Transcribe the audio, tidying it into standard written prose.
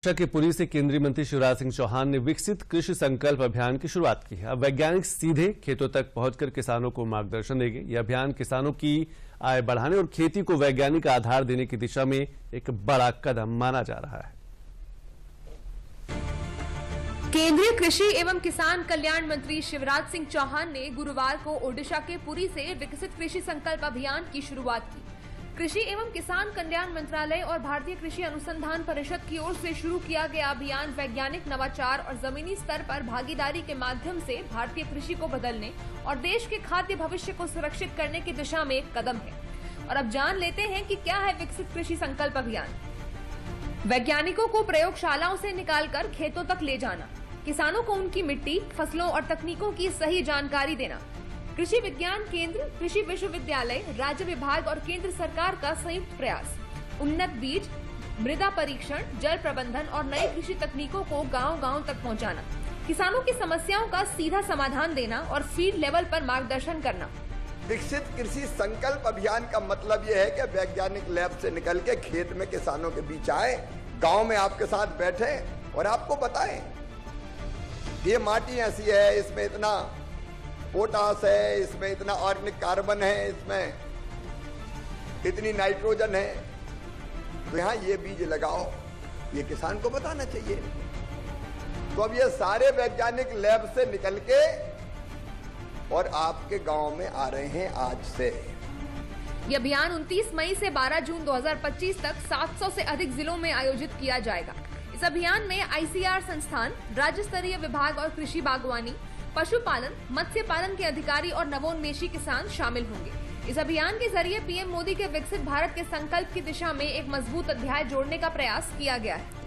ओडिशा के पुरी से केंद्रीय मंत्री शिवराज सिंह चौहान ने विकसित कृषि संकल्प अभियान की शुरुआत की है। अब वैज्ञानिक सीधे खेतों तक पहुंचकर किसानों को मार्गदर्शन देंगे। यह अभियान किसानों की आय बढ़ाने और खेती को वैज्ञानिक आधार देने की दिशा में एक बड़ा कदम माना जा रहा है। केंद्रीय कृषि एवं किसान कल्याण मंत्री शिवराज सिंह चौहान ने गुरुवार को ओडिशा के पुरी से विकसित कृषि संकल्प अभियान की शुरुआत की। कृषि एवं किसान कल्याण मंत्रालय और भारतीय कृषि अनुसंधान परिषद की ओर से शुरू किया गया अभियान वैज्ञानिक नवाचार और जमीनी स्तर पर भागीदारी के माध्यम से भारतीय कृषि को बदलने और देश के खाद्य भविष्य को सुरक्षित करने की दिशा में एक कदम है। और अब जान लेते हैं कि क्या है विकसित कृषि संकल्प अभियान। वैज्ञानिकों को प्रयोगशालाओं से निकालकर खेतों तक ले जाना, किसानों को उनकी मिट्टी, फसलों और तकनीकों की सही जानकारी देना, कृषि विज्ञान केंद्र, कृषि विश्वविद्यालय, राज्य विभाग और केंद्र सरकार का संयुक्त प्रयास, उन्नत बीज, मृदा परीक्षण, जल प्रबंधन और नई कृषि तकनीकों को गांव-गांव तक पहुंचाना, किसानों की समस्याओं का सीधा समाधान देना और फील्ड लेवल पर मार्गदर्शन करना। विकसित कृषि संकल्प अभियान का मतलब यह है कि वैज्ञानिक लैब से निकल के खेत में किसानों के बीच आए, गांव में आपके साथ बैठे और आपको बताएं ये माटी ऐसी है, इसमें इतना पोटास है, इसमें इतना ऑर्गेनिक कार्बन है, इसमें इतनी नाइट्रोजन है, तो यहाँ ये बीज लगाओ, ये किसान को बताना चाहिए। तो अब ये सारे वैज्ञानिक लैब से निकल के और आपके गांव में आ रहे हैं आज से। ये अभियान 29 मई से 12 जून 2025 तक 700 से अधिक जिलों में आयोजित किया जाएगा। इस अभियान में आईसीआर संस्थान, राज्य स्तरीय विभाग और कृषि बागवानी, पशुपालन, मत्स्य पालन के अधिकारी और नवोन्मेषी किसान शामिल होंगे। इस अभियान के जरिए पीएम मोदी के विकसित भारत के संकल्प की दिशा में एक मजबूत अध्याय जोड़ने का प्रयास किया गया है।